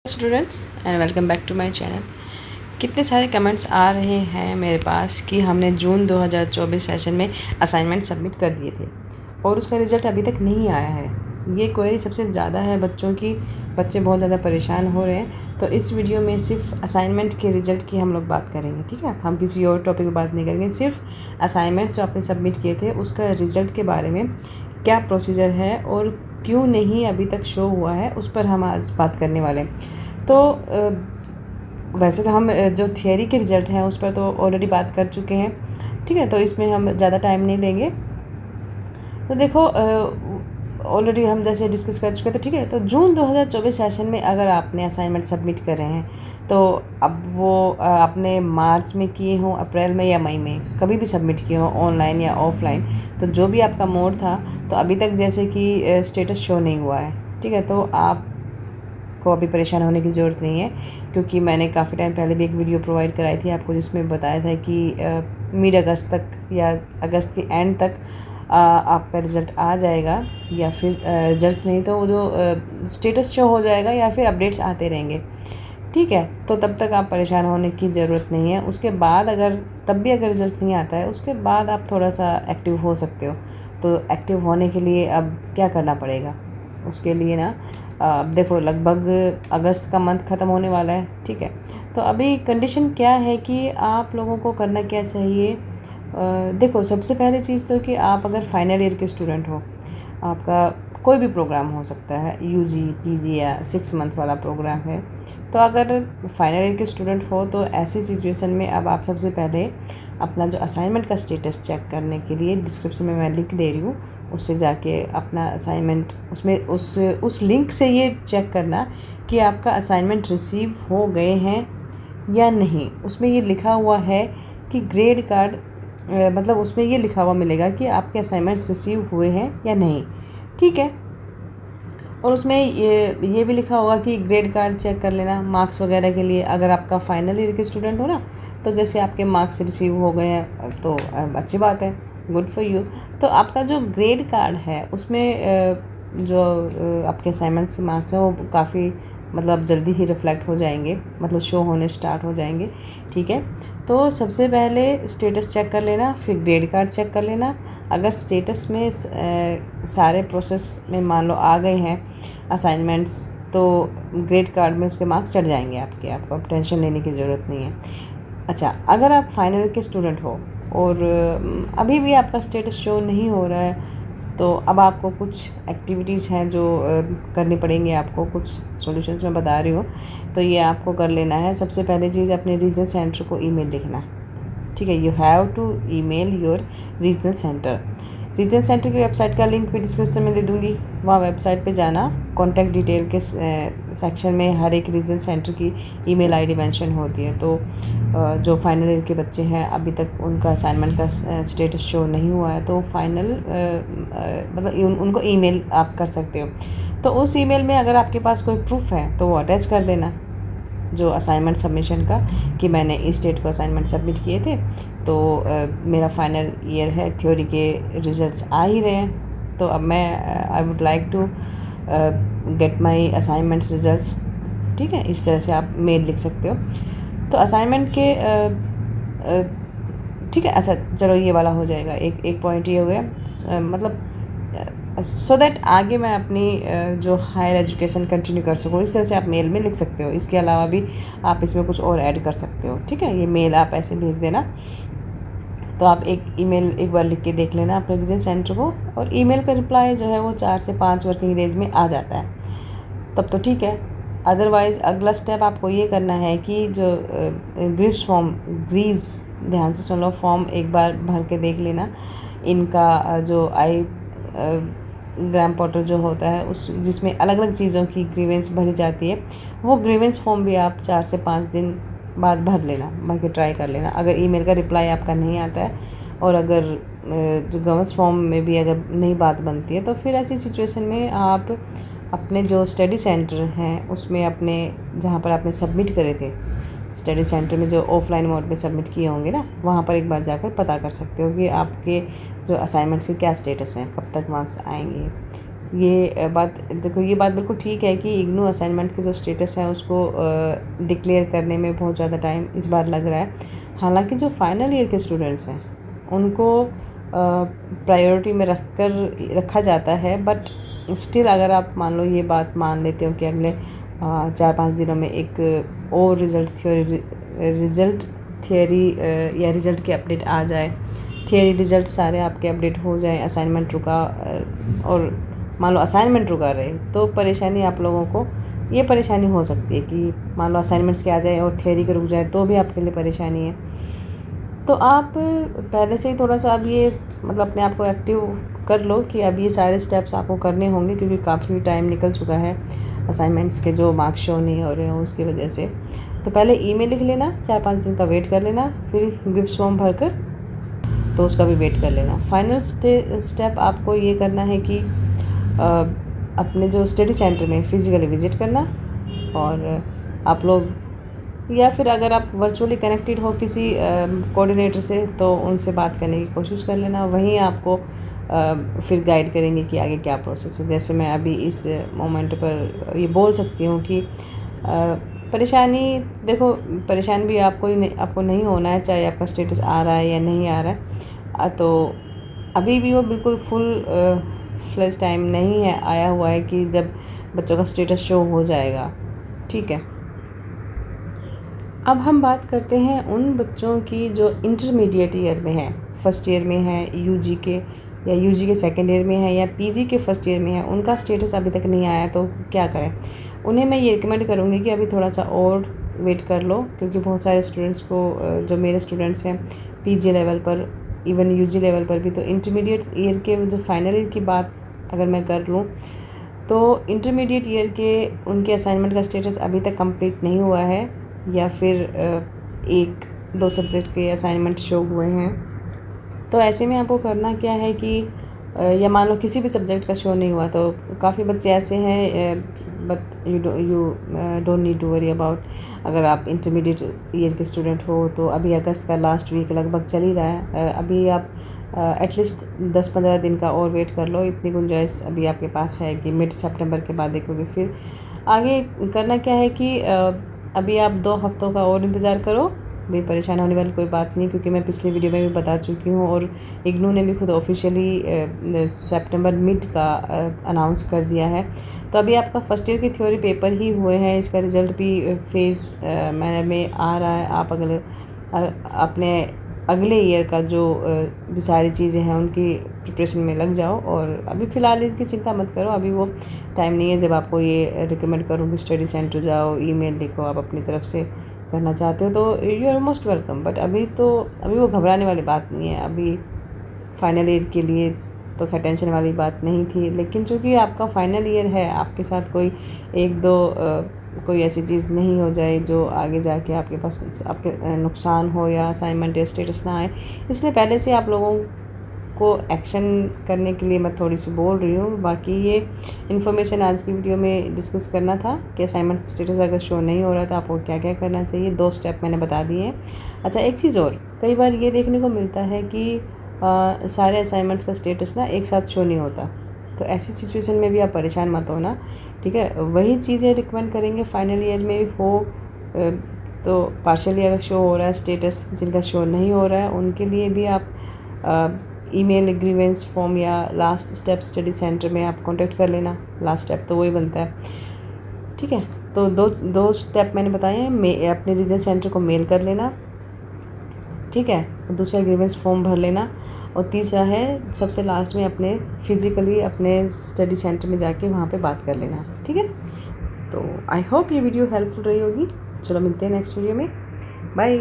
Students and welcome back to my channel. कितने सारे comments आ रहे हैं मेरे पास कि हमने जून 2024 सेशन में असाइनमेंट सबमिट कर दिए थे और उसका रिज़ल्ट अभी तक नहीं आया है। ये क्वेरी सबसे ज़्यादा है बच्चों की, बच्चे बहुत ज़्यादा परेशान हो रहे हैं। तो इस वीडियो में सिर्फ असाइनमेंट के रिज़ल्ट की हम लोग बात करेंगे, ठीक है। हम किसी और टॉपिक पर बात नहीं करेंगे, सिर्फ असाइनमेंट्स जो आपने सबमिट किए थे उसका रिज़ल्ट के बारे में क्या प्रोसीजर है और क्यों नहीं अभी तक शो हुआ है, उस पर हम आज बात करने वाले हैं। तो वैसे तो हम जो थियरी के रिज़ल्ट हैं उस पर तो ऑलरेडी बात कर चुके हैं, ठीक है। तो इसमें हम ज़्यादा टाइम नहीं लेंगे। तो देखो, ऑलरेडी हम जैसे डिस्कस कर चुके थे, ठीक है। तो जून 2024 सेशन में अगर आपने असाइनमेंट सबमिट कर रहे हैं तो अब वो आपने मार्च में किए हों, अप्रैल में या मई में, कभी भी सबमिट किए हों, ऑनलाइन या ऑफलाइन, तो जो भी आपका मोड था, तो अभी तक जैसे कि स्टेटस शो नहीं हुआ है, ठीक है। तो आप को अभी परेशान होने की ज़रूरत नहीं है, क्योंकि मैंने काफ़ी टाइम पहले भी एक वीडियो प्रोवाइड कराई थी आपको, जिसमें बताया था कि मिड अगस्त तक या अगस्त के एंड तक आपका रिज़ल्ट आ जाएगा, या फिर रिज़ल्ट नहीं तो वो जो स्टेटस शो हो जाएगा, या फिर अपडेट्स आते रहेंगे, ठीक है। तो तब तक आप परेशान होने की ज़रूरत नहीं है। उसके बाद तब भी अगर रिज़ल्ट नहीं आता है, उसके बाद आप थोड़ा सा एक्टिव हो सकते हो। तो एक्टिव होने के लिए अब क्या करना पड़ेगा, उसके लिए ना, अब देखो लगभग अगस्त का मंथ ख़त्म होने वाला है, ठीक है। तो अभी कंडीशन क्या है कि आप लोगों को करना क्या चाहिए। देखो, सबसे पहले चीज़ तो कि आप अगर फाइनल ईयर के स्टूडेंट हो, आपका कोई भी प्रोग्राम हो सकता है, यूजी, पीजी या 6 मंथ वाला प्रोग्राम है, तो अगर फाइनल ईयर के स्टूडेंट हो तो ऐसी सिचुएशन में अब आप सबसे पहले अपना जो असाइनमेंट का स्टेटस चेक करने के लिए डिस्क्रिप्शन में मैं लिंक दे रही हूँ, उससे जाके अपना असाइनमेंट, उसमें उस लिंक से ये चेक करना कि आपका असाइनमेंट रिसीव हो गए हैं या नहीं। उसमें ये लिखा हुआ है कि ग्रेड कार्ड, मतलब उसमें ये लिखा हुआ मिलेगा कि आपके असाइनमेंट्स रिसीव हुए हैं या नहीं, ठीक है। और उसमें ये भी लिखा होगा कि ग्रेड कार्ड चेक कर लेना मार्क्स वगैरह के लिए। अगर आपका फाइनल ईयर के स्टूडेंट हो ना, तो जैसे आपके मार्क्स रिसीव हो गए हैं तो अच्छी बात है, गुड फॉर यू। तो आपका जो ग्रेड कार्ड है उसमें जो आपके असाइनमेंट्स के मार्क्स हैं वो काफ़ी, मतलब जल्दी ही रिफ्लेक्ट हो जाएंगे, मतलब शो होने स्टार्ट हो जाएंगे, ठीक है। तो सबसे पहले स्टेटस चेक कर लेना, फिर ग्रेड कार्ड चेक कर लेना। अगर स्टेटस में सारे प्रोसेस में मान लो आ गए हैं असाइनमेंट्स, तो ग्रेड कार्ड में उसके मार्क्स चढ़ जाएंगे आपके, आपको अब टेंशन लेने की ज़रूरत नहीं है। अच्छा, अगर आप फाइनल के स्टूडेंट हो और अभी भी आपका स्टेटस शो नहीं हो रहा है, तो अब आपको कुछ एक्टिविटीज़ हैं जो करनी पड़ेंगी आपको, कुछ सॉल्यूशंस मैं बता रही हूँ, तो ये आपको कर लेना है। सबसे पहले चीज़, अपने रीजनल सेंटर को ईमेल लिखना, ठीक है। You have to email your regional centre. Regional centre की वेबसाइट का लिंक भी डिस्क्रिप्शन में दे दूँगी, वहाँ वेबसाइट पे जाना, कॉन्टैक्ट डिटेल के सेक्शन में हर एक रीजनल सेंटर की ईमेल आईडी मेंशन होती है। तो जो फाइनल ईयर के बच्चे हैं अभी तक उनका असाइनमेंट का स्टेटस शो नहीं हुआ है, तो फाइनल मतलब उनको ईमेल आप कर सकते हो। तो उस ईमेल में अगर आपके पास कोई प्रूफ है तो वो अटैच कर देना, जो असाइनमेंट सबमिशन का, कि मैंने इस डेट को असाइनमेंट सबमिट किए थे, तो मेरा फाइनल ईयर है, थ्योरी के रिजल्ट्स आ ही रहे हैं, तो अब मैं I would like to get my assignments results, ठीक है। इस तरह से आप मेल लिख सकते हो। तो असाइनमेंट के ठीक है। अच्छा चलो, ये वाला हो जाएगा, एक पॉइंट ये हो गया, मतलब सो दैट आगे मैं अपनी जो हायर एजुकेशन कंटिन्यू कर सकूँ, इस तरह से आप मेल में लिख सकते हो। इसके अलावा भी आप इसमें कुछ और ऐड कर सकते हो, ठीक है। ये मेल आप ऐसे भेज देना। तो आप एक ईमेल एक बार लिख के देख लेना अपने रीजन सेंटर को, और ईमेल का रिप्लाई जो है वो 4 से 5 वर्किंग डेज में आ जाता है, तब तो ठीक है। अदरवाइज़ अगला स्टेप आपको ये करना है कि जो ग्रीव्स, ध्यान से सुन लो, फॉर्म एक बार भर के देख लेना। इनका जो ग्राम पोर्टल जो होता है, उस जिसमें अलग अलग चीज़ों की ग्रीवेंस भरी जाती है, वो ग्रीवेंस फॉर्म भी आप 4 से 5 दिन बाद भर लेना, भर के ट्राई कर लेना। अगर ईमेल का रिप्लाई आपका नहीं आता है, और अगर जो गवर्नेंस फॉर्म में भी अगर नहीं बात बनती है, तो फिर ऐसी सिचुएशन में आप अपने जो स्टडी सेंटर हैं उसमें, अपने जहाँ पर आपने सबमिट करे थे स्टडी सेंटर में, जो ऑफलाइन मोड में सबमिट किए होंगे ना, वहाँ पर एक बार जाकर पता कर सकते हो कि आपके जो असाइनमेंट्स के क्या स्टेटस हैं, कब तक मार्क्स आएंगे, ये बात देखो, ये बात बिल्कुल ठीक है कि इग्नू असाइनमेंट के जो स्टेटस है उसको डिक्लेयर करने में बहुत ज़्यादा टाइम इस बार लग रहा है। हालांकि जो फाइनल ईयर के स्टूडेंट्स हैं उनको प्रायोरिटी में रखा जाता है, बट स्टिल अगर आप मान लो ये बात मान लेते हो कि अगले 4-5 दिनों में एक और रिज़ल्ट थियोरी या रिज़ल्ट की अपडेट आ जाए, थियोरी रिज़ल्ट सारे आपके अपडेट हो जाए, असाइनमेंट रुका और मान लो असाइनमेंट रुका रहे, तो परेशानी आप लोगों को ये परेशानी हो सकती है कि मान लो असाइनमेंट्स के आ जाए और थियोरी के रुक जाए, तो भी आपके लिए परेशानी है। तो आप पहले से ही थोड़ा सा अब ये मतलब अपने आप को एक्टिव कर लो कि अब ये सारे स्टेप्स आपको करने होंगे, क्योंकि काफ़ी टाइम निकल चुका है असाइनमेंट्स के जो मार्क्स शो नहीं हो रहे हैं उसकी वजह से। तो पहले ईमेल लिख लेना, 4-5 दिन का वेट कर लेना, फिर ग्रिप्स फॉर्म भर कर तो उसका भी वेट कर लेना। फाइनल स्टेप आपको ये करना है कि अपने जो स्टडी सेंटर में फ़िज़िकली विज़िट करना, और आप लोग या फिर अगर आप वर्चुअली कनेक्टेड हो किसी कोऑर्डिनेटर से तो उनसे बात करने की कोशिश कर लेना। वहीं आपको फिर गाइड करेंगे कि आगे क्या प्रोसेस है। जैसे मैं अभी इस मोमेंट पर ये बोल सकती हूँ कि परेशानी देखो, परेशान भी आपको नहीं होना है, चाहे आपका स्टेटस आ रहा है या नहीं आ रहा है। तो अभी भी वो बिल्कुल फुल फ्लेज टाइम नहीं है आया हुआ है कि जब बच्चों का स्टेटस शो हो जाएगा। ठीक है, अब हम बात करते हैं उन बच्चों की जो इंटरमीडिएट ईयर में है, फर्स्ट ईयर में है यूजी के, या यूजी के सेकेंड ईयर में है, या पीजी के फर्स्ट ईयर में है, उनका स्टेटस अभी तक नहीं आया तो क्या करें। उन्हें मैं ये रिकमेंड करूँगी कि अभी थोड़ा सा और वेट कर लो, क्योंकि बहुत सारे स्टूडेंट्स को जो मेरे स्टूडेंट्स हैं पीजी लेवल पर, इवन यूजी लेवल पर भी, तो इंटरमीडिएट ईयर के जो फाइनल ईयर की बात अगर मैं कर लूँ तो इंटरमीडिएट ईयर के उनके असाइनमेंट का स्टेटस अभी तक कंप्लीट नहीं हुआ है, या फिर 1-2 सब्जेक्ट के असाइनमेंट शो हुए हैं। तो ऐसे में आपको करना क्या है कि या मान लो किसी भी सब्जेक्ट का शो नहीं हुआ, तो काफ़ी बच्चे ऐसे हैं, but you don't need to worry about. अगर आप इंटरमीडिएट ईयर के स्टूडेंट हो तो अभी अगस्त का लास्ट वीक लगभग चल ही रहा है, अभी आप एटलीस्ट 10-15 दिन का और वेट कर लो। इतनी गुंजाइश अभी आपके पास है कि मिड सितंबर के बाद देखोगे। फिर आगे करना क्या है कि अभी आप 2 हफ्तों का और इंतज़ार करो। भी परेशान होने वाली कोई बात नहीं, क्योंकि मैं पिछली वीडियो में भी बता चुकी हूँ, और इग्नू ने भी खुद ऑफिशियली सितंबर मिड का अनाउंस कर दिया है। तो अभी आपका फर्स्ट ईयर की थ्योरी पेपर ही हुए हैं, इसका रिज़ल्ट भी फेज़ मैनर में आ रहा है। आप अपने अगले ईयर का जो भी सारी चीज़ें हैं उनकी प्रिपरेशन में लग जाओ, और अभी फ़िलहाल इसकी चिंता मत करो। अभी वो टाइम नहीं है जब आपको ये रिकमेंड करूँ कि स्टडी सेंटर जाओ, ईमेल लिखो। आप अपनी तरफ से करना चाहते हो तो you are most welcome, but अभी वो घबराने वाली बात नहीं है। अभी फाइनल ईयर के लिए तो खैर टेंशन वाली बात नहीं थी, लेकिन चूँकि आपका फाइनल ईयर है, आपके साथ कोई 1-2 कोई ऐसी चीज़ नहीं हो जाए जो आगे जाके आपके पास आपके नुकसान हो, या असाइनमेंट या स्टेटस ना आए, इसलिए पहले से आप लोगों को एक्शन करने के लिए मैं थोड़ी सी बोल रही हूँ। बाकी ये इन्फॉर्मेशन आज की वीडियो में डिस्कस करना था कि असाइनमेंट स्टेटस अगर शो नहीं हो रहा तो आपको क्या क्या करना चाहिए। 2 स्टेप मैंने बता दिए हैं। अच्छा, एक चीज़ और, कई बार ये देखने को मिलता है कि सारे असाइनमेंट्स का स्टेटस ना एक साथ शो नहीं होता, तो ऐसी सिचुएशन में भी आप परेशान मत होना। ठीक है, वही चीज़ें रिकमेंड करेंगे फाइनल ईयर में हो तो पार्शली अगर शो हो रहा है स्टेटस, जिनका शो नहीं हो रहा है उनके लिए भी आप ईमेल ग्रीवेंस फॉर्म या लास्ट स्टेप स्टडी सेंटर में आप कांटेक्ट कर लेना। लास्ट स्टेप तो वही बनता है। ठीक है, तो दो स्टेप मैंने बताए हैं। अपने रीजनल सेंटर को मेल कर लेना, ठीक है, दूसरा ग्रीवेंस फॉर्म भर लेना, और तीसरा है सबसे लास्ट में अपने फिज़िकली अपने स्टडी सेंटर में जाके वहाँ पे बात कर लेना। ठीक है, तो आई होप ये वीडियो हेल्पफुल रही होगी। चलो मिलते हैं नेक्स्ट वीडियो में, बाय।